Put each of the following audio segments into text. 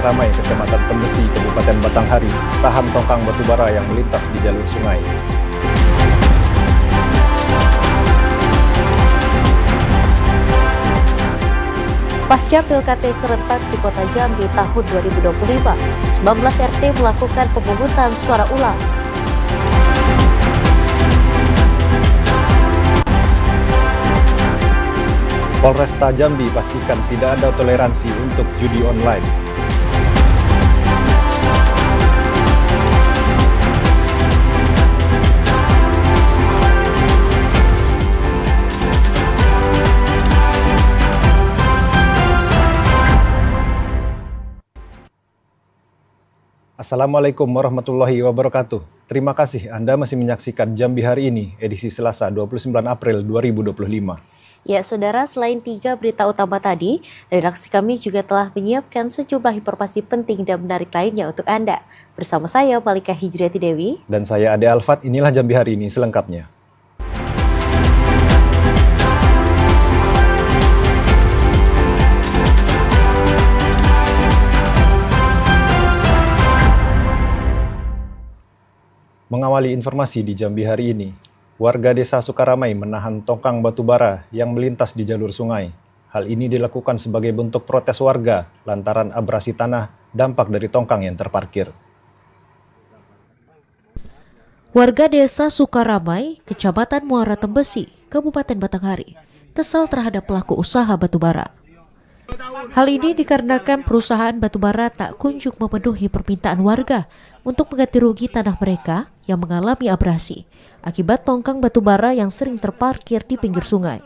Sukaramai, Kecamatan Tembesi, Kabupaten Batanghari, tahan tongkang batubara yang melintas di jalur sungai. Pasca Pilkada serentak di Kota Jambi tahun 2025, 19 RT melakukan pemungutan suara ulang. Polresta Jambi pastikan tidak ada toleransi untuk judi online. Assalamualaikum warahmatullahi wabarakatuh. Terima kasih Anda masih menyaksikan Jambi Hari Ini, edisi Selasa 29 April 2025. Ya saudara, selain 3 berita utama tadi, redaksi kami juga telah menyiapkan sejumlah informasi penting dan menarik lainnya untuk Anda. Bersama saya, Malika Hijriati Dewi. Dan saya Ade Alfat, inilah Jambi Hari Ini selengkapnya. Mengawali informasi di Jambi Hari Ini, warga desa Sukaramai menahan tongkang batubara yang melintas di jalur sungai. Hal ini dilakukan sebagai bentuk protes warga lantaran abrasi tanah dampak dari tongkang yang terparkir. Warga desa Sukaramai, Kecamatan Muara Tembesi, Kabupaten Batanghari, kesal terhadap pelaku usaha batubara. Hal ini dikarenakan perusahaan batubara tak kunjung memenuhi permintaan warga untuk mengganti rugi tanah mereka yang mengalami abrasi akibat tongkang batubara yang sering terparkir di pinggir sungai.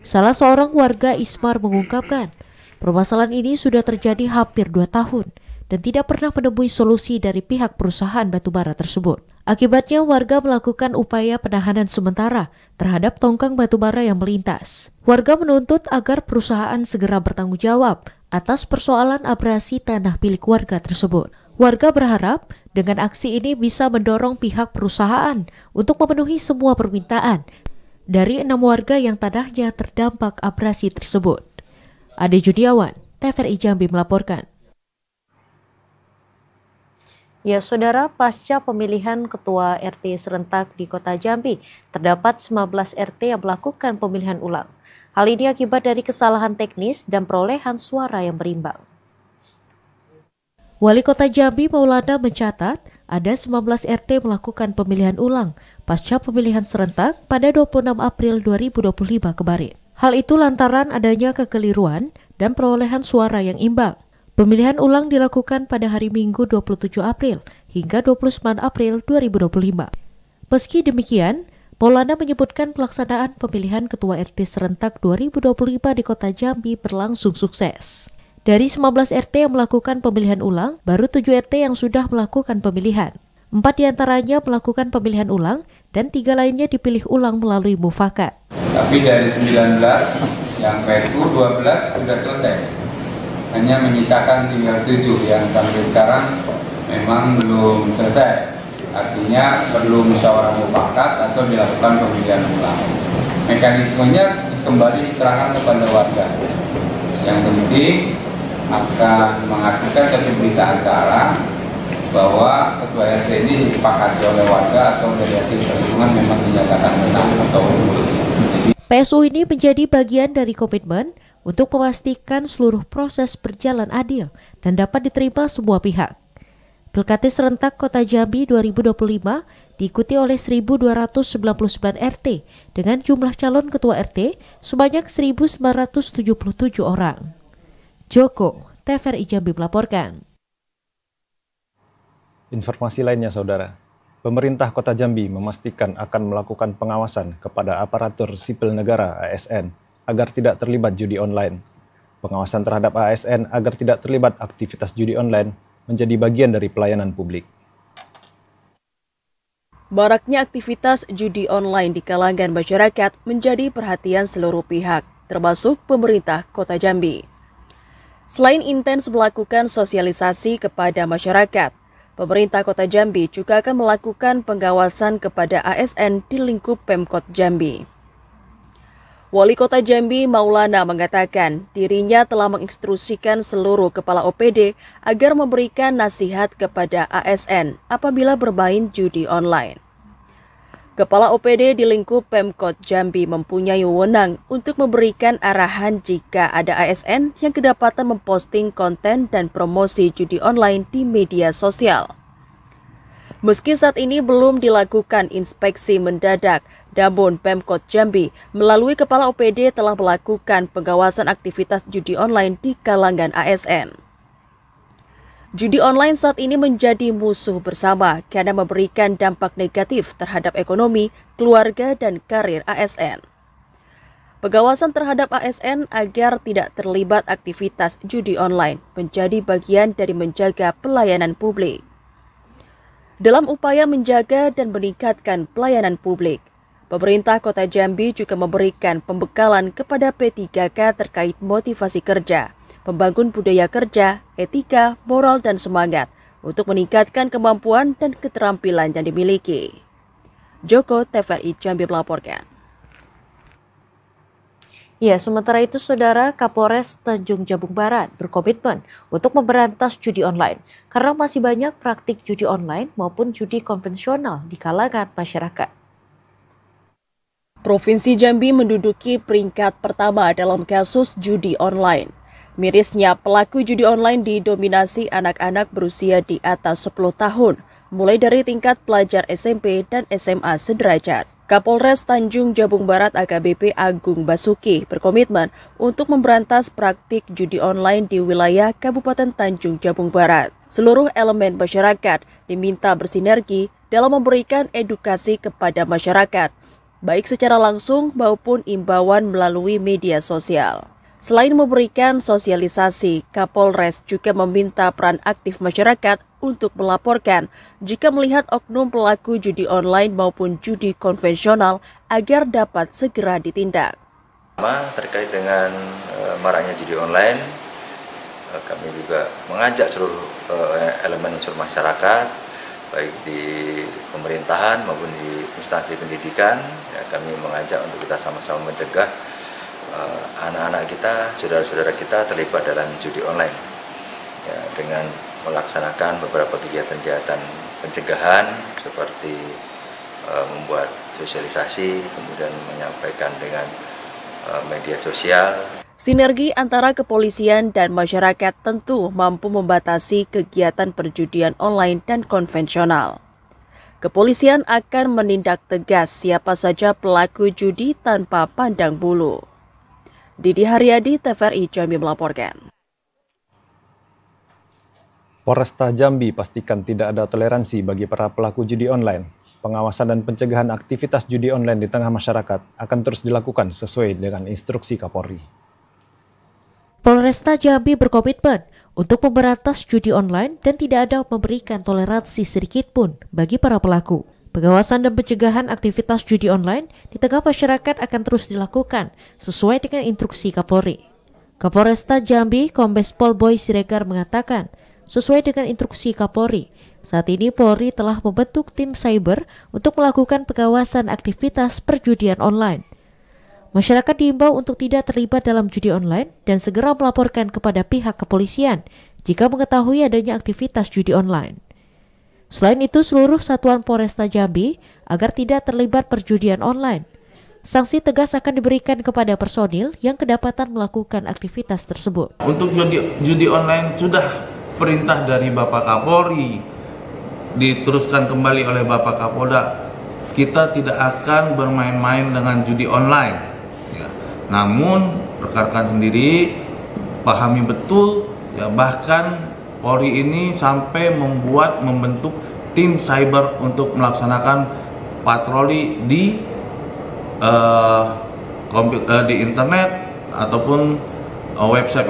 Salah seorang warga, Ismar, mengungkapkan permasalahan ini sudah terjadi hampir 2 tahun dan tidak pernah menemui solusi dari pihak perusahaan batubara tersebut. Akibatnya warga melakukan upaya penahanan sementara terhadap tongkang batubara yang melintas. Warga menuntut agar perusahaan segera bertanggung jawab atas persoalan abrasi tanah milik warga tersebut. Warga berharap dengan aksi ini bisa mendorong pihak perusahaan untuk memenuhi semua permintaan dari 6 warga yang tanahnya terdampak abrasi tersebut. Ade Judiawan, TVRI Jambi melaporkan. Ya saudara, pasca pemilihan ketua RT serentak di Kota Jambi, terdapat 19 RT yang melakukan pemilihan ulang. Hal ini akibat dari kesalahan teknis dan perolehan suara yang berimbang. Wali Kota Jambi Maulana mencatat ada 19 RT melakukan pemilihan ulang pasca pemilihan serentak pada 26 April 2025 kemarin. Hal itu lantaran adanya kekeliruan dan perolehan suara yang imbang. Pemilihan ulang dilakukan pada hari Minggu 27 April hingga 29 April 2025. Meski demikian, Maulana menyebutkan pelaksanaan pemilihan Ketua RT serentak 2025 di Kota Jambi berlangsung sukses. Dari 19 RT yang melakukan pemilihan ulang, baru 7 RT yang sudah melakukan pemilihan. 4 diantaranya melakukan pemilihan ulang dan 3 lainnya dipilih ulang melalui mufakat. Tapi dari 19, yang PSU 12 sudah selesai. Hanya menyisakan tinggal 7 yang sampai sekarang memang belum selesai. Artinya perlu musyawarah mufakat atau dilakukan pemilihan ulang. Mekanismenya kembali diserahkan kepada warga. Yang penting akan menghasilkan satu berita acara bahwa ketua RT ini disepakati oleh warga atau dari hasil perhitungan memang dinyatakan menang atau unggul. PSU ini menjadi bagian dari komitmen untuk memastikan seluruh proses berjalan adil dan dapat diterima semua pihak. Pilkada serentak Kota Jambi 2025 diikuti oleh 1.299 RT dengan jumlah calon ketua RT sebanyak 1.977 orang. Joko, TVRI Jambi melaporkan. Informasi lainnya saudara, pemerintah Kota Jambi memastikan akan melakukan pengawasan kepada aparatur sipil negara ASN agar tidak terlibat judi online. Pengawasan terhadap ASN agar tidak terlibat aktivitas judi online menjadi bagian dari pelayanan publik. Maraknya aktivitas judi online di kalangan masyarakat menjadi perhatian seluruh pihak, termasuk pemerintah Kota Jambi. Selain intens melakukan sosialisasi kepada masyarakat, pemerintah Kota Jambi juga akan melakukan pengawasan kepada ASN di lingkup Pemkot Jambi. Wali Kota Jambi Maulana mengatakan dirinya telah menginstruksikan seluruh kepala OPD agar memberikan nasihat kepada ASN apabila bermain judi online. Kepala OPD di lingkup Pemkot Jambi mempunyai wewenang untuk memberikan arahan jika ada ASN yang kedapatan memposting konten dan promosi judi online di media sosial. Meski saat ini belum dilakukan inspeksi mendadak, namun Pemkot Jambi melalui Kepala OPD telah melakukan pengawasan aktivitas judi online di kalangan ASN. Judi online saat ini menjadi musuh bersama karena memberikan dampak negatif terhadap ekonomi, keluarga, dan karir ASN. Pengawasan terhadap ASN agar tidak terlibat aktivitas judi online menjadi bagian dari menjaga pelayanan publik. Dalam upaya menjaga dan meningkatkan pelayanan publik, pemerintah Kota Jambi juga memberikan pembekalan kepada P3K terkait motivasi kerja, membangun budaya kerja, etika, moral, dan semangat untuk meningkatkan kemampuan dan keterampilan yang dimiliki. Joko, TVRI Jambi melaporkan. Ya, sementara itu Saudara, Kapolres Tanjung Jabung Barat berkomitmen untuk memberantas judi online karena masih banyak praktik judi online maupun judi konvensional di kalangan masyarakat. Provinsi Jambi menduduki peringkat pertama dalam kasus judi online. Mirisnya, pelaku judi online didominasi anak-anak berusia di atas 10 tahun, mulai dari tingkat pelajar SMP dan SMA sederajat. Kapolres Tanjung Jabung Barat AKBP Agung Basuki berkomitmen untuk memberantas praktik judi online di wilayah Kabupaten Tanjung Jabung Barat. Seluruh elemen masyarakat diminta bersinergi dalam memberikan edukasi kepada masyarakat, baik secara langsung maupun imbauan melalui media sosial. Selain memberikan sosialisasi, Kapolres juga meminta peran aktif masyarakat untuk melaporkan jika melihat oknum pelaku judi online maupun judi konvensional agar dapat segera ditindak. Terkait dengan maraknya judi online, kami juga mengajak seluruh elemen unsur masyarakat, baik di pemerintahan maupun di instansi pendidikan. Kami mengajak untuk kita sama-sama mencegah anak-anak kita, saudara-saudara kita terlibat dalam judi online, ya, dengan melaksanakan beberapa kegiatan-kegiatan pencegahan seperti membuat sosialisasi, kemudian menyampaikan dengan media sosial. Sinergi antara kepolisian dan masyarakat tentu mampu membatasi kegiatan perjudian online dan konvensional. Kepolisian akan menindak tegas siapa saja pelaku judi tanpa pandang bulu. Didi Haryadi, TVRI Jambi melaporkan. Polresta Jambi pastikan tidak ada toleransi bagi para pelaku judi online. Pengawasan dan pencegahan aktivitas judi online di tengah masyarakat akan terus dilakukan sesuai dengan instruksi Kapolri. Polresta Jambi berkomitmen untuk memberantas judi online dan tidak ada memberikan toleransi sedikit pun bagi para pelaku. Pengawasan dan pencegahan aktivitas judi online di tengah masyarakat akan terus dilakukan sesuai dengan instruksi Kapolri. Kapolresta Jambi Kombes Pol Boy Siregar mengatakan, sesuai dengan instruksi Kapolri, saat ini Polri telah membentuk tim cyber untuk melakukan pengawasan aktivitas perjudian online. Masyarakat diimbau untuk tidak terlibat dalam judi online dan segera melaporkan kepada pihak kepolisian jika mengetahui adanya aktivitas judi online. Selain itu, seluruh satuan Polresta Jambi agar tidak terlibat perjudian online. Sanksi tegas akan diberikan kepada personil yang kedapatan melakukan aktivitas tersebut. Untuk judi online sudah perintah dari Bapak Kapolri, diteruskan kembali oleh Bapak Kapolda, kita tidak akan bermain-main dengan judi online. Ya. Namun rekan-rekan sendiri pahami betul, ya, bahkan Polri ini sampai membentuk tim cyber untuk melaksanakan patroli di internet ataupun website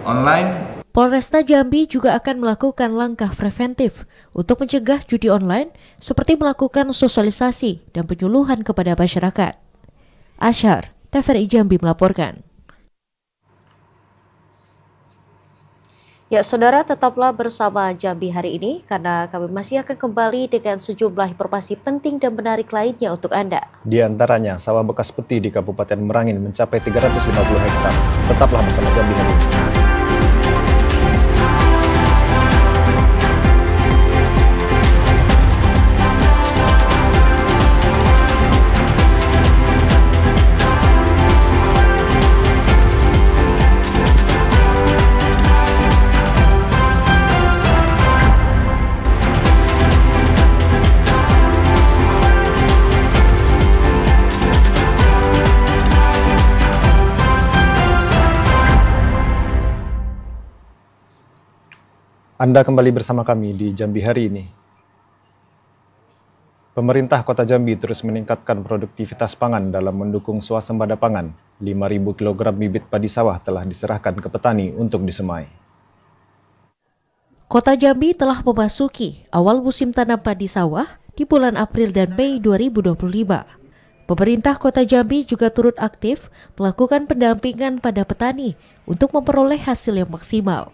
online. Polresta Jambi juga akan melakukan langkah preventif untuk mencegah judi online seperti melakukan sosialisasi dan penyuluhan kepada masyarakat. Asyar, TVRI Jambi melaporkan. Ya, saudara, tetaplah bersama Jambi hari ini karena kami masih akan kembali dengan sejumlah informasi penting dan menarik lainnya untuk Anda. Di antaranya, sawah bekas peti di Kabupaten Merangin mencapai 350 hektar. Tetaplah bersama Jambi hari ini. Anda kembali bersama kami di Jambi hari ini. Pemerintah Kota Jambi terus meningkatkan produktivitas pangan dalam mendukung swasembada pangan. 5.000 kg bibit padi sawah telah diserahkan ke petani untuk disemai. Kota Jambi telah memasuki awal musim tanam padi sawah di bulan April dan Mei 2025. Pemerintah Kota Jambi juga turut aktif melakukan pendampingan pada petani untuk memperoleh hasil yang maksimal.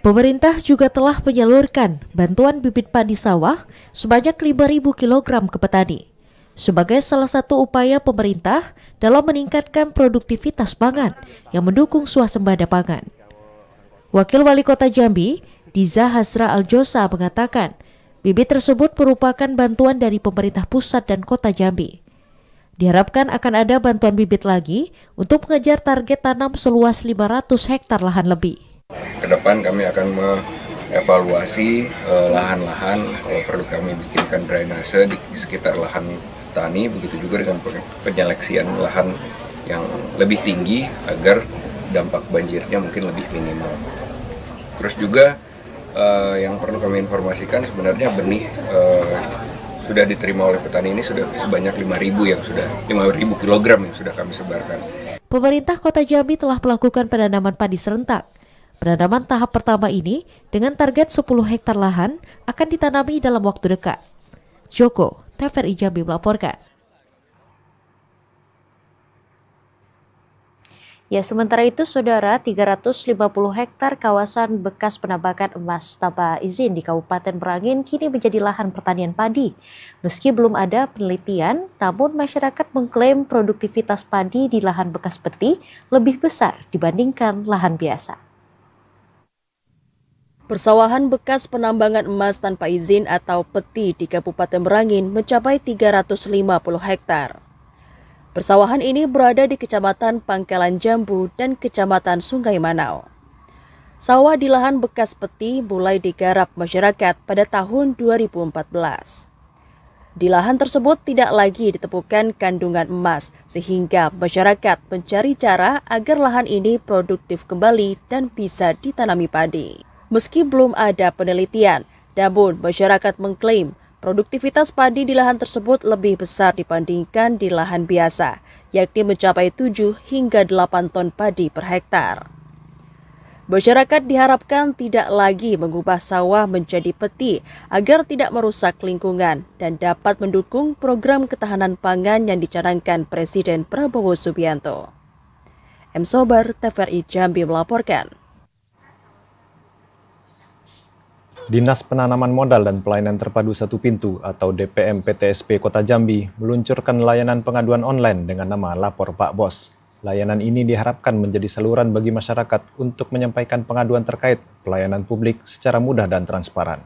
Pemerintah juga telah menyalurkan bantuan bibit padi sawah sebanyak 5.000 kg ke petani sebagai salah satu upaya pemerintah dalam meningkatkan produktivitas pangan yang mendukung swasembada pangan. Wakil Wali Kota Jambi, Diza Hasra Aljosa mengatakan, bibit tersebut merupakan bantuan dari pemerintah pusat dan Kota Jambi. Diharapkan akan ada bantuan bibit lagi untuk mengejar target tanam seluas 500 hektar lahan lebih. Kedepan kami akan mengevaluasi lahan-lahan, kalau perlu kami bikinkan drainase di sekitar lahan tani, begitu juga dengan penyeleksian lahan yang lebih tinggi agar dampak banjirnya mungkin lebih minimal. Terus juga yang perlu kami informasikan, sebenarnya benih sudah diterima oleh petani ini sudah sebanyak 5.000 kg yang sudah kami sebarkan. Pemerintah Kota Jambi telah melakukan penanaman padi serentak. Penanaman tahap pertama ini dengan target 10 hektar lahan akan ditanami dalam waktu dekat. Joko, TVRI Jambi melaporkan. Ya, sementara itu, saudara, 350 hektar kawasan bekas penambangan emas tanpa izin di Kabupaten Merangin kini menjadi lahan pertanian padi. Meski belum ada penelitian, namun masyarakat mengklaim produktivitas padi di lahan bekas peti lebih besar dibandingkan lahan biasa. Persawahan bekas penambangan emas tanpa izin atau peti di Kabupaten Merangin mencapai 350 hektar. Persawahan ini berada di Kecamatan Pangkalan Jambu dan Kecamatan Sungai Manau. Sawah di lahan bekas peti mulai digarap masyarakat pada tahun 2014. Di lahan tersebut tidak lagi ditemukan kandungan emas, sehingga masyarakat mencari cara agar lahan ini produktif kembali dan bisa ditanami padi. Meski belum ada penelitian, namun masyarakat mengklaim produktivitas padi di lahan tersebut lebih besar dibandingkan di lahan biasa, yakni mencapai 7 hingga 8 ton padi per hektar. Masyarakat diharapkan tidak lagi mengubah sawah menjadi peti agar tidak merusak lingkungan dan dapat mendukung program ketahanan pangan yang dicanangkan Presiden Prabowo Subianto. M. Sobar, TVRI Jambi melaporkan. Dinas Penanaman Modal dan Pelayanan Terpadu Satu Pintu atau DPM PTSP Kota Jambi meluncurkan layanan pengaduan online dengan nama Lapor Pak Bos. Layanan ini diharapkan menjadi saluran bagi masyarakat untuk menyampaikan pengaduan terkait pelayanan publik secara mudah dan transparan.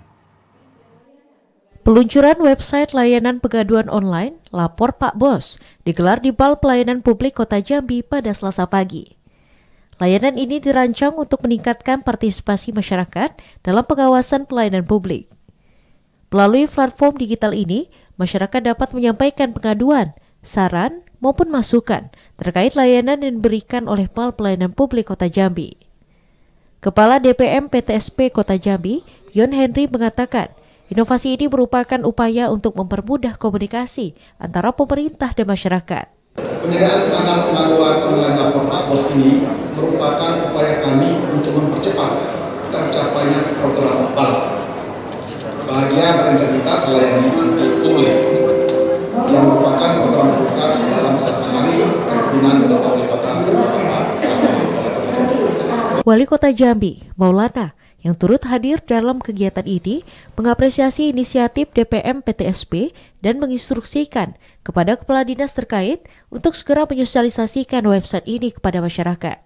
Peluncuran website layanan pengaduan online Lapor Pak Bos digelar di Bal Pelayanan Publik Kota Jambi pada Selasa pagi. Layanan ini dirancang untuk meningkatkan partisipasi masyarakat dalam pengawasan pelayanan publik. Melalui platform digital ini, masyarakat dapat menyampaikan pengaduan, saran, maupun masukan terkait layanan yang diberikan oleh Bal Pelayanan Publik Kota Jambi. Kepala DPM PTSP Kota Jambi, Yon Henry mengatakan, inovasi ini merupakan upaya untuk mempermudah komunikasi antara pemerintah dan masyarakat. Penyediaan kanal pengaduan online Lapor Pak Bos ini merupakan upaya kami untuk mempercepat tercapainya program BAL, Bahagia Berintegritas Layani Anti Pungli, yang merupakan program prioritas dalam 100 hari kepemimpinan Kota Wali Kota Wali Kota Jambi, Wali Kota Jambi, Maulana, yang turut hadir dalam kegiatan ini mengapresiasi inisiatif DPM PTSP dan menginstruksikan kepada kepala dinas terkait untuk segera menyosialisasikan website ini kepada masyarakat.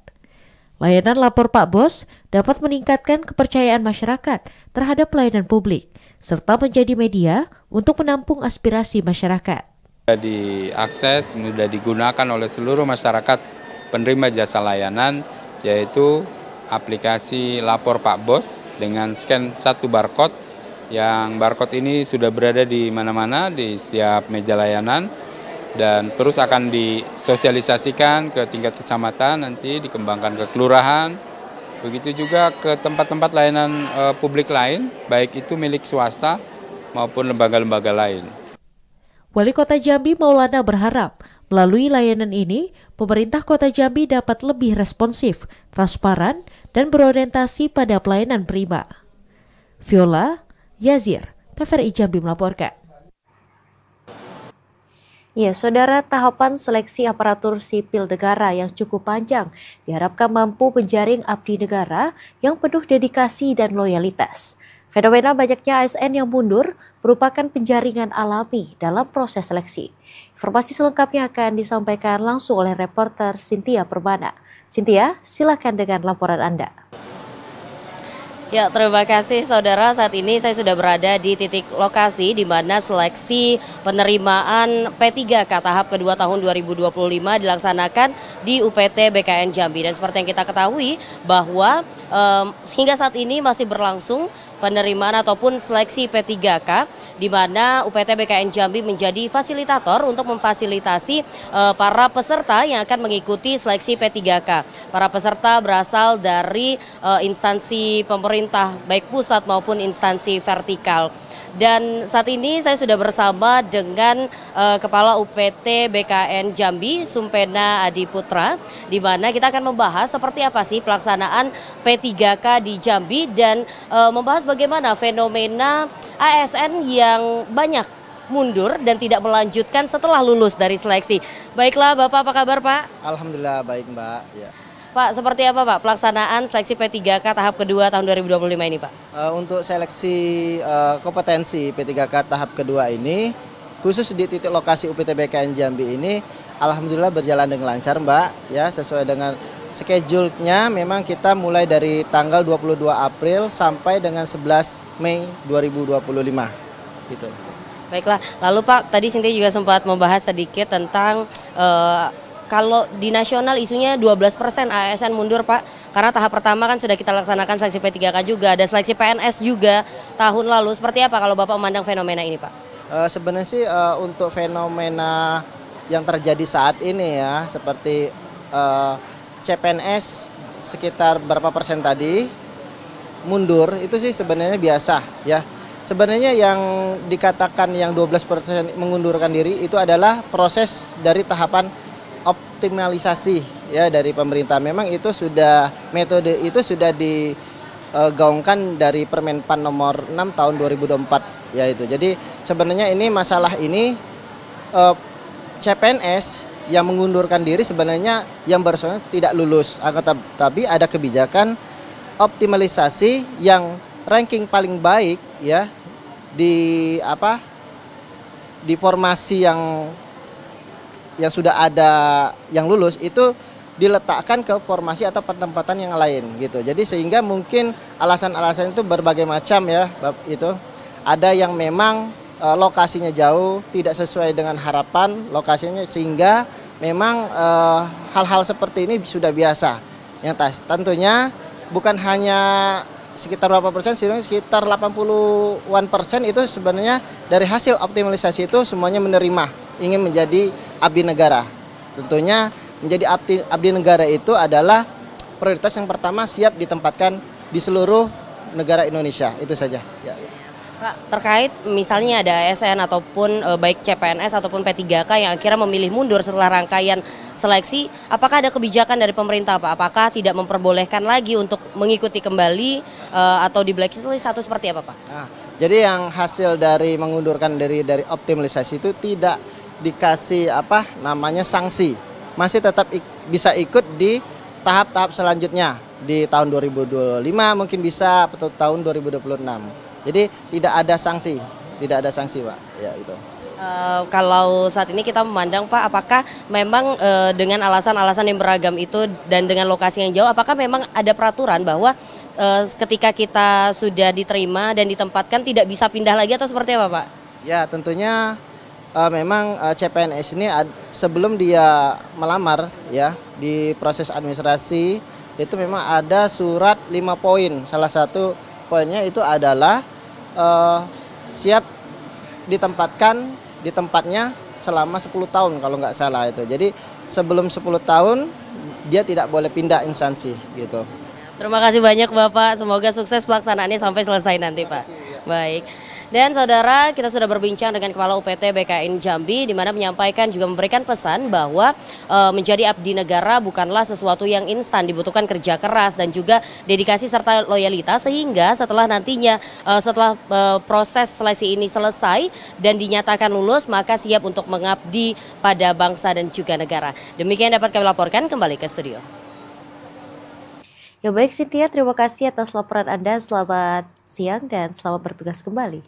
Layanan Lapor Pak Bos dapat meningkatkan kepercayaan masyarakat terhadap pelayanan publik, serta menjadi media untuk menampung aspirasi masyarakat. Mudah diakses, mudah digunakan oleh seluruh masyarakat penerima jasa layanan, yaitu aplikasi Lapor Pak Bos dengan scan satu barcode, yang barcode ini sudah berada di mana-mana di setiap meja layanan, dan terus akan disosialisasikan ke tingkat kecamatan, nanti dikembangkan ke kelurahan, begitu juga ke tempat-tempat layanan publik lain, baik itu milik swasta maupun lembaga-lembaga lain. Wali Kota Jambi Maulana berharap melalui layanan ini, pemerintah Kota Jambi dapat lebih responsif, transparan, dan berorientasi pada pelayanan prima. Viola Yazir, TVRI Jambi melaporkan. Ya, saudara, tahapan seleksi aparatur sipil negara yang cukup panjang diharapkan mampu menjaring abdi negara yang penuh dedikasi dan loyalitas. Fenomena banyaknya ASN yang mundur merupakan penjaringan alami dalam proses seleksi. Informasi selengkapnya akan disampaikan langsung oleh reporter Cynthia Permana. Cynthia, silakan dengan laporan Anda. Ya, terima kasih saudara. Saat ini saya sudah berada di titik lokasi di mana seleksi penerimaan P3K tahap kedua tahun 2025 dilaksanakan di UPT BKN Jambi. Dan seperti yang kita ketahui bahwa hingga saat ini masih berlangsung penerimaan ataupun seleksi P3K, di mana UPT BKN Jambi menjadi fasilitator untuk memfasilitasi para peserta yang akan mengikuti seleksi P3K. Para peserta berasal dari instansi pemerintah baik pusat maupun instansi vertikal. Dan saat ini saya sudah bersama dengan Kepala UPT BKN Jambi, Sumpena Adiputra, di mana kita akan membahas seperti apa sih pelaksanaan P3K di Jambi dan membahas bagaimana fenomena ASN yang banyak mundur dan tidak melanjutkan setelah lulus dari seleksi. Baiklah Bapak, apa kabar Pak? Alhamdulillah baik Mbak. Ya. Pak, seperti apa Pak pelaksanaan seleksi P3K tahap kedua tahun 2025 ini Pak? Untuk seleksi kompetensi P3K tahap kedua ini, khusus di titik lokasi UPT BKN Jambi ini, alhamdulillah berjalan dengan lancar Mbak. Ya, sesuai dengan schedule-nya memang kita mulai dari tanggal 22 April sampai dengan 11 Mei 2025. Gitu. Baiklah, lalu Pak, tadi Cynthia juga sempat membahas sedikit tentang kalau di nasional isunya 12% ASN mundur Pak, karena tahap pertama kan sudah kita laksanakan seleksi P3K juga, ada seleksi PNS juga tahun lalu. Seperti apa kalau Bapak memandang fenomena ini Pak? Sebenarnya sih untuk fenomena yang terjadi saat ini ya, seperti CPNS sekitar berapa persen tadi mundur, itu sih sebenarnya biasa ya. Sebenarnya yang dikatakan yang 12% mengundurkan diri itu adalah proses dari tahapan optimalisasi ya dari pemerintah. Memang itu sudah metode itu sudah digaungkan dari Permenpan nomor 6 tahun 2024 ya itu. Jadi sebenarnya ini masalah ini CPNS yang mengundurkan diri sebenarnya yang bersangkutan tidak lulus, tapi ada kebijakan optimalisasi yang ranking paling baik ya di formasi yang sudah ada yang lulus itu diletakkan ke formasi atau penempatan yang lain gitu. Jadi sehingga mungkin alasan-alasan itu berbagai macam ya, itu ada yang memang lokasinya jauh, tidak sesuai dengan harapan lokasinya, sehingga memang hal-hal seperti ini sudah biasa. Yang tentunya bukan hanya sekitar berapa persen, sekitar 80-an% itu sebenarnya dari hasil optimalisasi itu semuanya menerima ingin menjadi abdi negara. Tentunya menjadi abdi negara itu adalah prioritas yang pertama, siap ditempatkan di seluruh negara Indonesia. Itu saja. Ya. Pak, terkait misalnya ada ASN ataupun baik CPNS ataupun P3K yang akhirnya memilih mundur setelah rangkaian seleksi, apakah ada kebijakan dari pemerintah Pak? Apakah tidak memperbolehkan lagi untuk mengikuti kembali atau di blacklist atau seperti apa Pak? Nah, jadi yang hasil dari mengundurkan dari optimalisasi itu tidak dikasih sanksi, masih tetap bisa ikut di tahap-tahap selanjutnya di tahun 2025 mungkin bisa atau tahun 2026. Jadi tidak ada sanksi Pak. Ya itu. Kalau saat ini kita memandang Pak, apakah memang dengan alasan-alasan yang beragam itu dan dengan lokasi yang jauh, apakah memang ada peraturan bahwa ketika kita sudah diterima dan ditempatkan tidak bisa pindah lagi atau seperti apa Pak? Ya tentunya memang CPNS ini sebelum dia melamar ya di proses administrasi itu memang ada surat 5 poin. Salah satu poinnya itu adalah siap ditempatkan di tempatnya selama 10 tahun kalau nggak salah itu. Jadi sebelum 10 tahun dia tidak boleh pindah instansi gitu. Terima kasih banyak Bapak, semoga sukses pelaksanaannya sampai selesai nanti Pak. Baik. Dan saudara, kita sudah berbincang dengan Kepala UPT BKN Jambi, di mana menyampaikan juga memberikan pesan bahwa menjadi abdi negara bukanlah sesuatu yang instan, dibutuhkan kerja keras dan juga dedikasi serta loyalitas, sehingga setelah nantinya setelah proses seleksi ini selesai dan dinyatakan lulus, maka siap untuk mengabdi pada bangsa dan juga negara. Demikian dapat kami laporkan, kembali ke studio. Ya baik Cynthia, terima kasih atas laporan Anda. Selamat siang dan selamat bertugas kembali.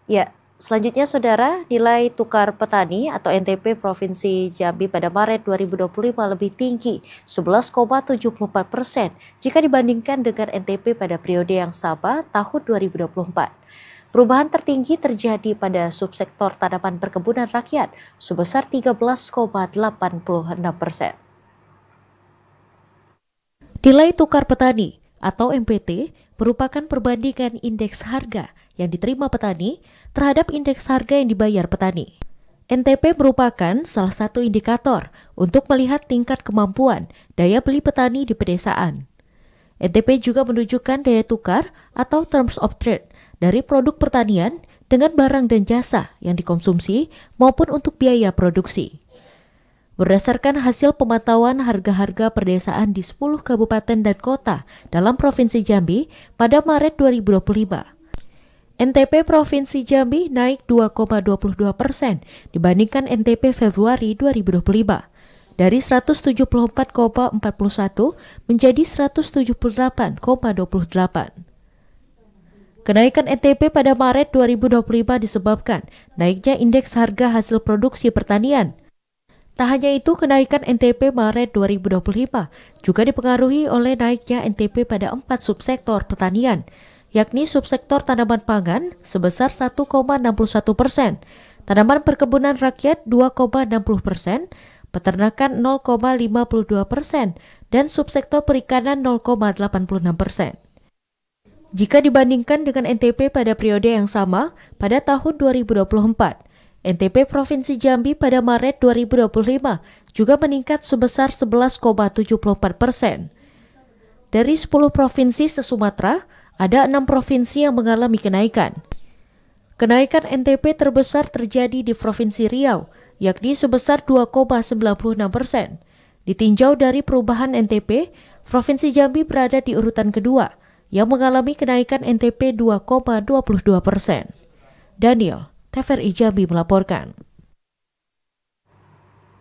Ya, selanjutnya saudara, nilai tukar petani atau NTP Provinsi Jambi pada Maret 2025 lebih tinggi 11,74% jika dibandingkan dengan NTP pada periode yang sama tahun 2024. Perubahan tertinggi terjadi pada subsektor tanaman perkebunan rakyat sebesar 13,86%. Nilai tukar petani atau MPT merupakan perbandingan indeks harga yang diterima petani terhadap indeks harga yang dibayar petani. NTP merupakan salah satu indikator untuk melihat tingkat kemampuan daya beli petani di pedesaan. NTP juga menunjukkan daya tukar atau terms of trade dari produk pertanian dengan barang dan jasa yang dikonsumsi maupun untuk biaya produksi. Berdasarkan hasil pemantauan harga-harga perdesaan di 10 kabupaten dan kota dalam Provinsi Jambi pada Maret 2025, NTP Provinsi Jambi naik 2,22% dibandingkan NTP Februari 2025, dari 174,41 menjadi 178,28. Kenaikan NTP pada Maret 2025 disebabkan naiknya indeks harga hasil produksi pertanian. Tak hanya itu, kenaikan NTP Maret 2025 juga dipengaruhi oleh naiknya NTP pada 4 subsektor pertanian, yakni subsektor tanaman pangan sebesar 1,61%, tanaman perkebunan rakyat 2,60%, peternakan 0,52%, dan subsektor perikanan 0,86%. Jika dibandingkan dengan NTP pada periode yang sama pada tahun 2024, NTP Provinsi Jambi pada Maret 2025 juga meningkat sebesar 11,74%. Dari 10 provinsi se-Sumatera, ada 6 provinsi yang mengalami kenaikan. Kenaikan NTP terbesar terjadi di Provinsi Riau, yakni sebesar 2,96%. Ditinjau dari perubahan NTP, Provinsi Jambi berada di urutan kedua, yang mengalami kenaikan NTP 2,22%. Daniel, TVRI Jambi melaporkan.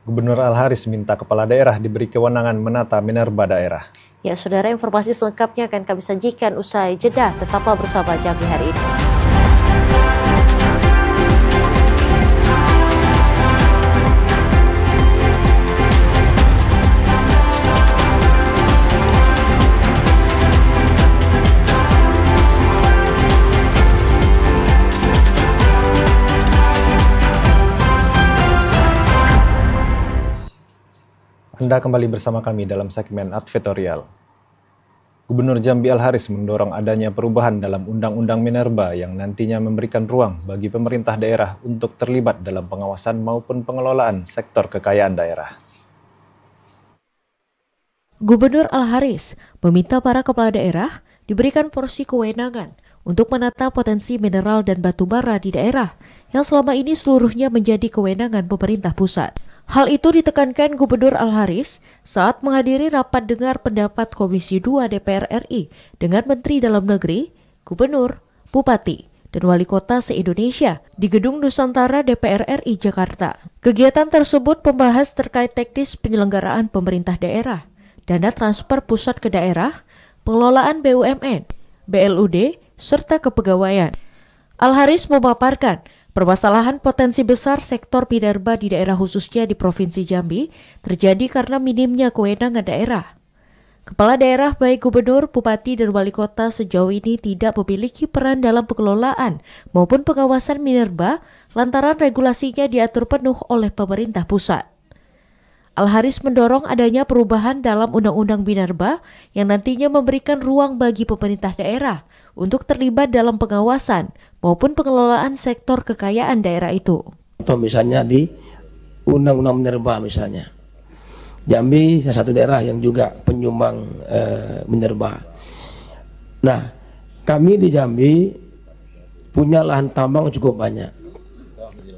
Gubernur Al-Haris minta kepala daerah diberi kewenangan menata minerba daerah. Ya saudara, informasi selengkapnya akan kami sajikan usai jeda. Tetaplah bersama Jambi hari ini. Anda kembali bersama kami dalam segmen advertorial. Gubernur Jambi Al-Haris mendorong adanya perubahan dalam Undang-Undang Minerba yang nantinya memberikan ruang bagi pemerintah daerah untuk terlibat dalam pengawasan maupun pengelolaan sektor kekayaan daerah. Gubernur Al-Haris meminta para kepala daerah diberikan porsi kewenangan untuk menata potensi mineral dan batu bara di daerah yang selama ini seluruhnya menjadi kewenangan pemerintah pusat. Hal itu ditekankan Gubernur Al-Haris saat menghadiri rapat dengar pendapat Komisi 2 DPR RI dengan Menteri Dalam Negeri, Gubernur, Bupati, dan Wali Kota se-Indonesia di Gedung Nusantara DPR RI Jakarta. Kegiatan tersebut membahas terkait teknis penyelenggaraan pemerintah daerah dana transfer pusat ke daerah, pengelolaan BUMN, BLUD, serta kepegawaian. Al-Haris memaparkan permasalahan potensi besar sektor minerba di daerah khususnya di Provinsi Jambi terjadi karena minimnya kewenangan daerah. Kepala daerah baik gubernur, bupati, dan wali kota sejauh ini tidak memiliki peran dalam pengelolaan maupun pengawasan minerba lantaran regulasinya diatur penuh oleh pemerintah pusat. Al-Haris mendorong adanya perubahan dalam Undang-Undang Minerba yang nantinya memberikan ruang bagi pemerintah daerah untuk terlibat dalam pengawasan maupun pengelolaan sektor kekayaan daerah itu. Atau misalnya di Undang-Undang Minerba misalnya. Jambi salah satu daerah yang juga penyumbang minerba. Nah, kami di Jambi punya lahan tambang cukup banyak.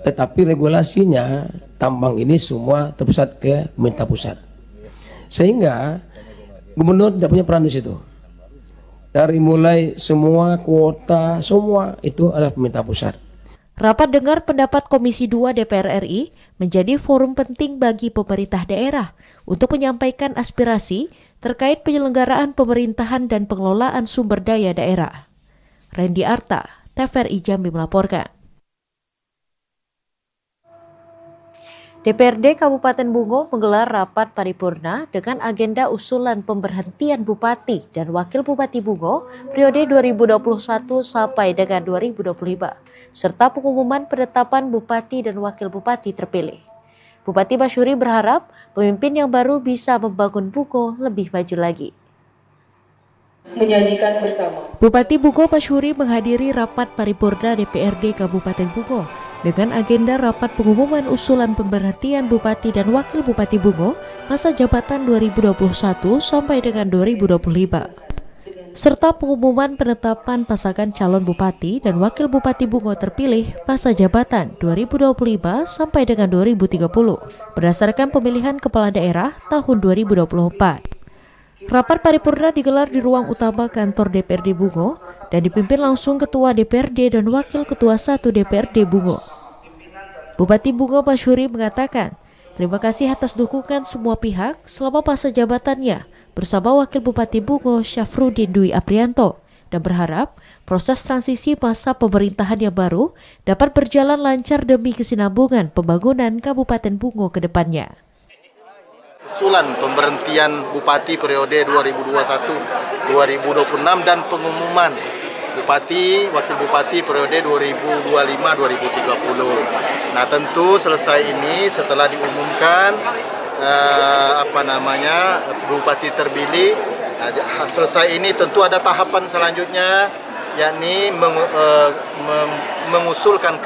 Tetapi regulasinya tambang ini semua terpusat ke pemerintah pusat. Sehingga gubernur tidak punya peran di situ. Dari mulai semua kuota, semua itu adalah pemerintah pusat. Rapat dengar pendapat Komisi 2 DPR RI menjadi forum penting bagi pemerintah daerah untuk menyampaikan aspirasi terkait penyelenggaraan pemerintahan dan pengelolaan sumber daya daerah. Randy Arta, TVRI Jambi melaporkan. DPRD Kabupaten Bungo menggelar rapat paripurna dengan agenda usulan pemberhentian Bupati dan Wakil Bupati Bungo periode 2021 sampai dengan 2025, serta pengumuman penetapan Bupati dan Wakil Bupati terpilih. Bupati Masyuri berharap pemimpin yang baru bisa membangun Bungo lebih maju lagi. Menyanyikan bersama. Bupati Bungo Masyuri menghadiri rapat paripurna DPRD Kabupaten Bungo dengan agenda rapat pengumuman usulan pemberhentian Bupati dan Wakil Bupati Bungo masa jabatan 2021 sampai dengan 2025, serta pengumuman penetapan pasangan calon Bupati dan Wakil Bupati Bungo terpilih masa jabatan 2025 sampai dengan 2030 berdasarkan pemilihan kepala daerah tahun 2024. Rapat paripurna digelar di ruang utama kantor DPRD Bungo dan dipimpin langsung Ketua DPRD dan Wakil Ketua 1 DPRD Bungo. Bupati Bungo Masyuri mengatakan, terima kasih atas dukungan semua pihak selama masa jabatannya bersama Wakil Bupati Bungo Syafruddin Dwi Aprianto dan berharap proses transisi masa pemerintahan yang baru dapat berjalan lancar demi kesinambungan pembangunan Kabupaten Bungo ke depannya. Usulan pemberhentian Bupati periode 2021-2026 dan pengumuman Bupati, Wakil Bupati periode 2025-2030. Nah, tentu selesai ini setelah diumumkan Bupati terpilih. Nah, selesai ini tentu ada tahapan selanjutnya, yakni mengusulkan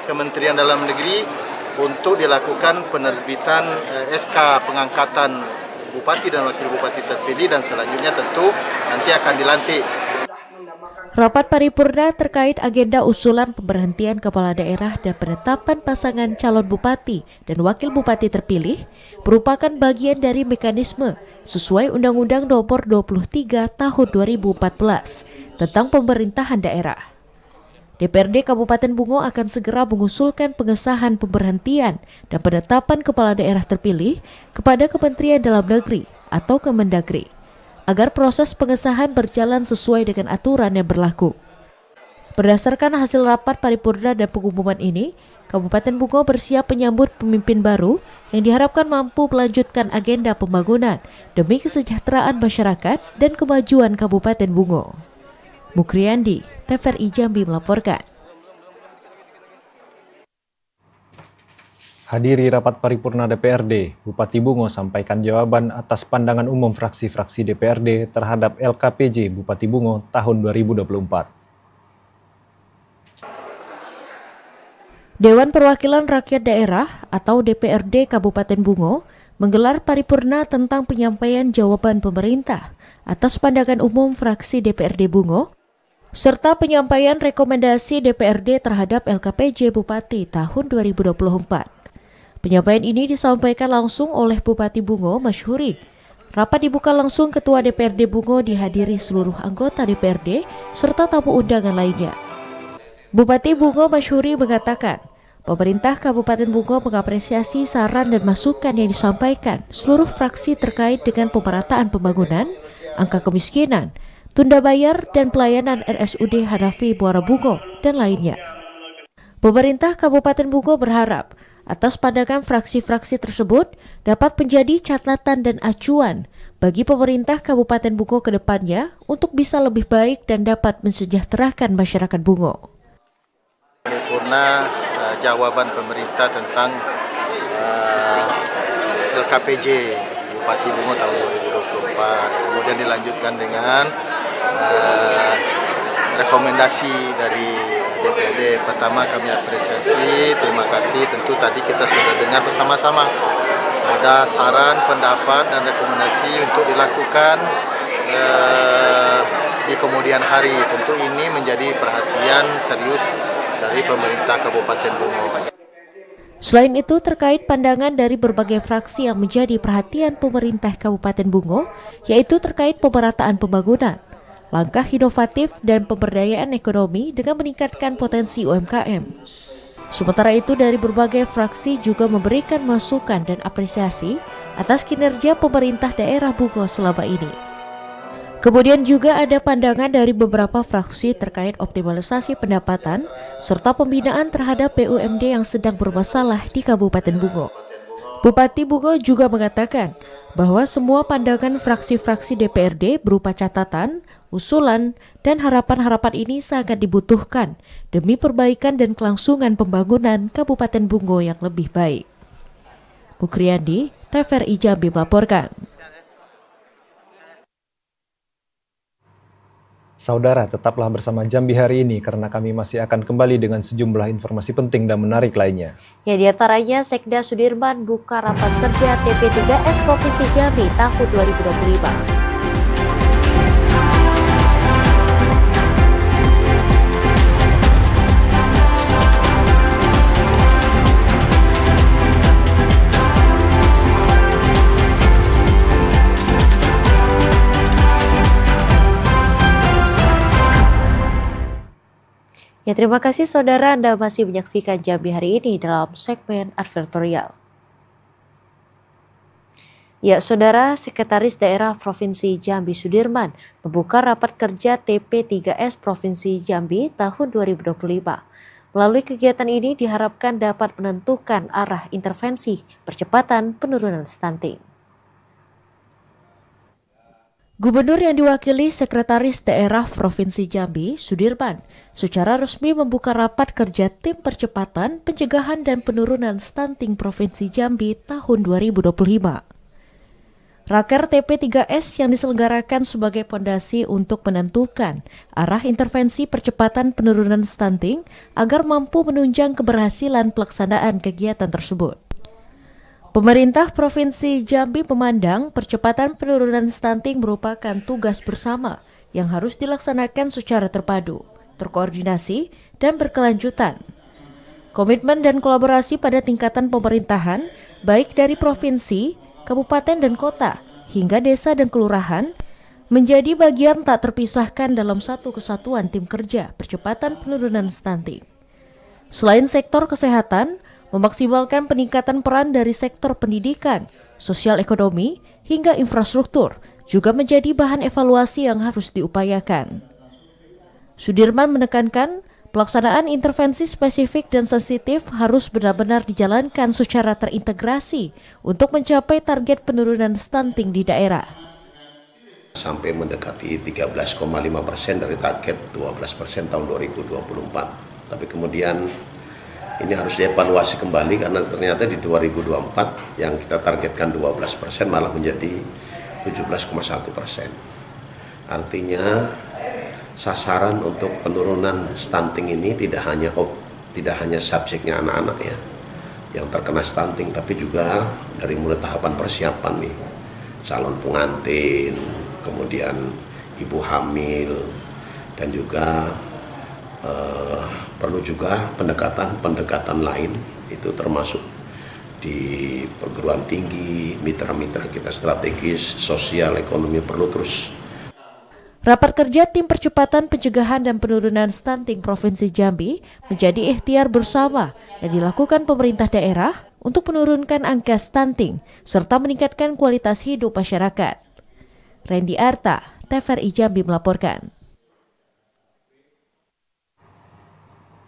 Kementerian Dalam Negeri untuk dilakukan penerbitan SK pengangkatan Bupati dan Wakil Bupati terpilih, dan selanjutnya tentu nanti akan dilantik. Rapat paripurna terkait agenda usulan pemberhentian kepala daerah dan penetapan pasangan calon bupati dan wakil bupati terpilih merupakan bagian dari mekanisme sesuai Undang-Undang Nomor 23 Tahun 2014 tentang pemerintahan daerah. DPRD Kabupaten Bungo akan segera mengusulkan pengesahan pemberhentian dan penetapan kepala daerah terpilih kepada Kementerian Dalam Negeri atau Kemendagri, agar proses pengesahan berjalan sesuai dengan aturan yang berlaku. Berdasarkan hasil rapat paripurna dan pengumuman ini, Kabupaten Bungo bersiap menyambut pemimpin baru yang diharapkan mampu melanjutkan agenda pembangunan demi kesejahteraan masyarakat dan kemajuan Kabupaten Bungo. Mukriandi, TVRI Jambi melaporkan. Hadiri rapat paripurna DPRD, Bupati Bungo sampaikan jawaban atas pandangan umum fraksi-fraksi DPRD terhadap LKPJ Bupati Bungo tahun 2024. Dewan Perwakilan Rakyat Daerah atau DPRD Kabupaten Bungo menggelar paripurna tentang penyampaian jawaban pemerintah atas pandangan umum fraksi DPRD Bungo serta penyampaian rekomendasi DPRD terhadap LKPJ Bupati tahun 2024. Penyampaian ini disampaikan langsung oleh Bupati Bungo Masyuri. Rapat dibuka langsung Ketua DPRD Bungo dihadiri seluruh anggota DPRD serta tamu undangan lainnya. Bupati Bungo Masyuri mengatakan, Pemerintah Kabupaten Bungo mengapresiasi saran dan masukan yang disampaikan seluruh fraksi terkait dengan pemerataan pembangunan, angka kemiskinan, tunda bayar, dan pelayanan RSUD Hanafi Muara Bungo, dan lainnya. Pemerintah Kabupaten Bungo berharap atas pandangan fraksi-fraksi tersebut dapat menjadi catatan dan acuan bagi pemerintah Kabupaten Bungo ke depannya untuk bisa lebih baik dan dapat mensejahterakan masyarakat Bungo. Paripurna jawaban pemerintah tentang LKPJ Bupati Bungo tahun 2024, kemudian dilanjutkan dengan rekomendasi dari DPRD. Pertama kami apresiasi, terima kasih. Tentu tadi kita sudah dengar bersama-sama ada saran, pendapat, dan rekomendasi untuk dilakukan di kemudian hari. Tentu ini menjadi perhatian serius dari pemerintah Kabupaten Bungo. Selain itu, terkait pandangan dari berbagai fraksi yang menjadi perhatian pemerintah Kabupaten Bungo, yaitu terkait pemerataan pembangunan, langkah inovatif, dan pemberdayaan ekonomi dengan meningkatkan potensi UMKM. Sementara itu, dari berbagai fraksi juga memberikan masukan dan apresiasi atas kinerja pemerintah daerah Bungo selama ini. Kemudian juga ada pandangan dari beberapa fraksi terkait optimalisasi pendapatan serta pembinaan terhadap BUMD yang sedang bermasalah di Kabupaten Bungo. Bupati Bungo juga mengatakan bahwa semua pandangan fraksi-fraksi DPRD berupa catatan, usulan, dan harapan-harapan ini sangat dibutuhkan demi perbaikan dan kelangsungan pembangunan Kabupaten Bungo yang lebih baik. Mukriandi, TVRI Jambi melaporkan. Saudara, tetaplah bersama Jambi hari ini karena kami masih akan kembali dengan sejumlah informasi penting dan menarik lainnya. Ya, diantaranya Sekda Sudirman buka rapat kerja TP3S Provinsi Jambi tahun 2025. Ya, terima kasih saudara, Anda masih menyaksikan Jambi hari ini dalam segmen advertorial. Ya, saudara, Sekretaris Daerah Provinsi Jambi Sudirman membuka rapat kerja TP3S Provinsi Jambi tahun 2025. Melalui kegiatan ini diharapkan dapat menentukan arah intervensi percepatan penurunan stunting. Gubernur yang diwakili Sekretaris Daerah Provinsi Jambi, Sudirman, secara resmi membuka rapat kerja Tim Percepatan Pencegahan dan Penurunan Stunting Provinsi Jambi tahun 2025. Raker TP3S yang diselenggarakan sebagai fondasi untuk menentukan arah intervensi percepatan penurunan stunting agar mampu menunjang keberhasilan pelaksanaan kegiatan tersebut. Pemerintah Provinsi Jambi memandang percepatan penurunan stunting merupakan tugas bersama yang harus dilaksanakan secara terpadu, terkoordinasi, dan berkelanjutan. Komitmen dan kolaborasi pada tingkatan pemerintahan, baik dari provinsi, kabupaten dan kota, hingga desa dan kelurahan, menjadi bagian tak terpisahkan dalam satu kesatuan tim kerja percepatan penurunan stunting. Selain sektor kesehatan, memaksimalkan peningkatan peran dari sektor pendidikan, sosial ekonomi, hingga infrastruktur juga menjadi bahan evaluasi yang harus diupayakan. Sudirman menekankan pelaksanaan intervensi spesifik dan sensitif harus benar-benar dijalankan secara terintegrasi untuk mencapai target penurunan stunting di daerah. Sampai mendekati 13,5% dari target 12% tahun 2024. Tapi kemudian ini harus dievaluasi kembali karena ternyata di 2024 yang kita targetkan 12% malah menjadi 17,1%. Artinya sasaran untuk penurunan stunting ini tidak hanya subjeknya anak-anak ya yang terkena stunting, tapi juga dari mulai tahapan persiapan nih, calon pengantin, kemudian ibu hamil, dan juga perlu juga pendekatan lain, itu termasuk di perguruan tinggi, mitra-mitra kita strategis, sosial, ekonomi perlu terus. Rapat kerja Tim Percepatan Pencegahan dan Penurunan Stunting Provinsi Jambi menjadi ikhtiar bersama yang dilakukan pemerintah daerah untuk menurunkan angka stunting serta meningkatkan kualitas hidup masyarakat. Randy Arta, TVRI Jambi melaporkan.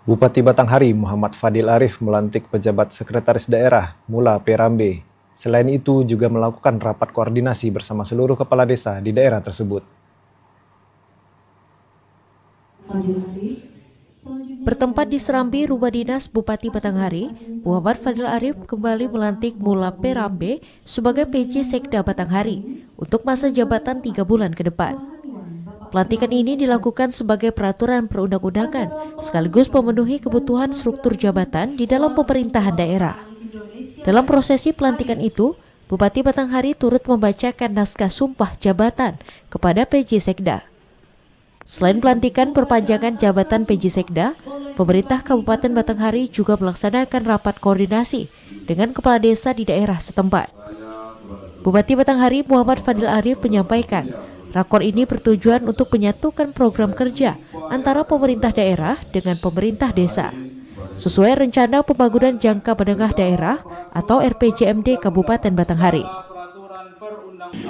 Bupati Batanghari Muhammad Fadil Arif melantik pejabat sekretaris daerah Mula Perambe. Selain itu juga melakukan rapat koordinasi bersama seluruh kepala desa di daerah tersebut. Bertempat di Serambi, Rumah Dinas Bupati Batanghari, Muhammad Fadil Arif kembali melantik Mula Perambe sebagai PJ Sekda Batanghari untuk masa jabatan 3 bulan ke depan. Pelantikan ini dilakukan sebagai peraturan perundang-undangan sekaligus memenuhi kebutuhan struktur jabatan di dalam pemerintahan daerah. Dalam prosesi pelantikan itu, Bupati Batanghari turut membacakan naskah sumpah jabatan kepada PJ Sekda. Selain pelantikan perpanjangan jabatan PJ Sekda, pemerintah Kabupaten Batanghari juga melaksanakan rapat koordinasi dengan kepala desa di daerah setempat. Bupati Batanghari Muhammad Fadil Arif menyampaikan, rakor ini bertujuan untuk menyatukan program kerja antara pemerintah daerah dengan pemerintah desa, sesuai rencana pembangunan jangka menengah daerah atau RPJMD Kabupaten Batanghari.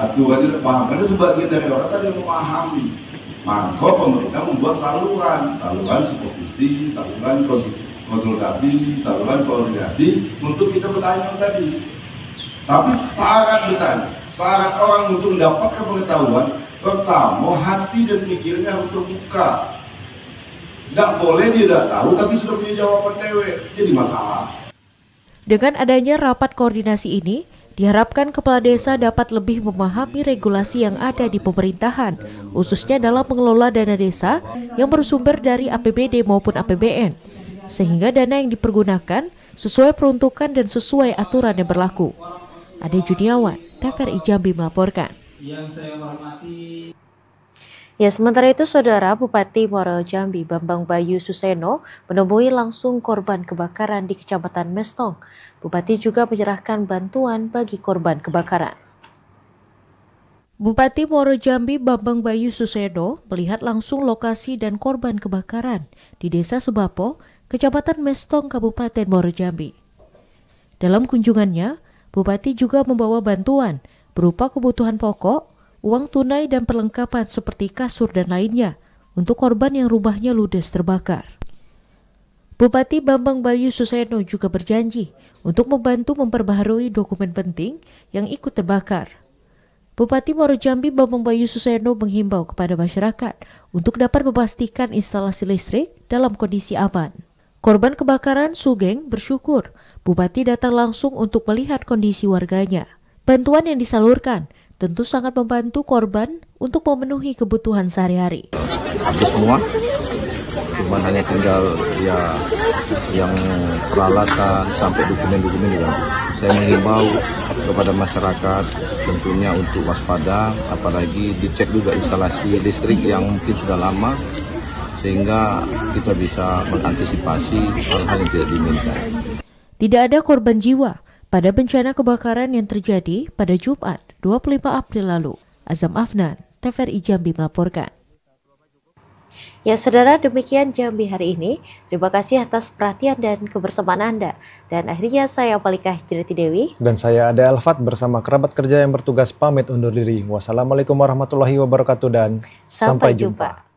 Aturan tidak paham, karena sebagian dari orang tadi memahami. Maka pemerintah membuat saluran supervisi, saluran konsultasi, saluran koordinasi untuk kita bertanya tadi. Tapi syarat orang untuk mendapatkan pengetahuan, pertama hati dan pikirnya harus terbuka. Tidak boleh dia tidak tahu tapi sudah punya jawaban dewek, jadi masalah. Dengan adanya rapat koordinasi ini, diharapkan kepala desa dapat lebih memahami regulasi yang ada di pemerintahan, khususnya dalam mengelola dana desa yang bersumber dari APBD maupun APBN, sehingga dana yang dipergunakan sesuai peruntukan dan sesuai aturan yang berlaku. Ade Juniawan, TVRI Jambi melaporkan. Ya, sementara itu Saudara Bupati Muaro Jambi Bambang Bayu Suseno menemui langsung korban kebakaran di Kecamatan Mestong. Bupati juga menyerahkan bantuan bagi korban kebakaran. Bupati Muaro Jambi Bambang Bayu Suseno melihat langsung lokasi dan korban kebakaran di Desa Sebapo, Kecamatan Mestong, Kabupaten Muaro Jambi. Dalam kunjungannya, Bupati juga membawa bantuan berupa kebutuhan pokok, uang tunai dan perlengkapan seperti kasur dan lainnya untuk korban yang rumahnya ludes terbakar. Bupati Bambang Bayu Suseno juga berjanji untuk membantu memperbaharui dokumen penting yang ikut terbakar. Bupati Muaro Jambi Bambang Bayu Suseno menghimbau kepada masyarakat untuk dapat memastikan instalasi listrik dalam kondisi aman. Korban kebakaran Sugeng bersyukur Bupati datang langsung untuk melihat kondisi warganya. Bantuan yang disalurkan tentu sangat membantu korban untuk memenuhi kebutuhan sehari-hari. Habis semua, cuma hanya tinggal ya yang peralatan sampai dokumen-dokumen juga. Saya menghimbau kepada masyarakat tentunya untuk waspada, apalagi dicek juga instalasi listrik yang mungkin sudah lama, sehingga kita bisa mengantisipasi hal-hal yang tidak diinginkan. Tidak ada korban jiwa pada bencana kebakaran yang terjadi pada Jumat 25 April lalu. Azam Afnan, TVRI Jambi melaporkan. Ya Saudara, demikian Jambi hari ini. Terima kasih atas perhatian dan kebersamaan Anda. Dan akhirnya saya Palikah Jreti Dewi. Dan saya Ade Alfat bersama kerabat kerja yang bertugas pamit undur diri. Wassalamualaikum warahmatullahi wabarakatuh dan sampai jumpa.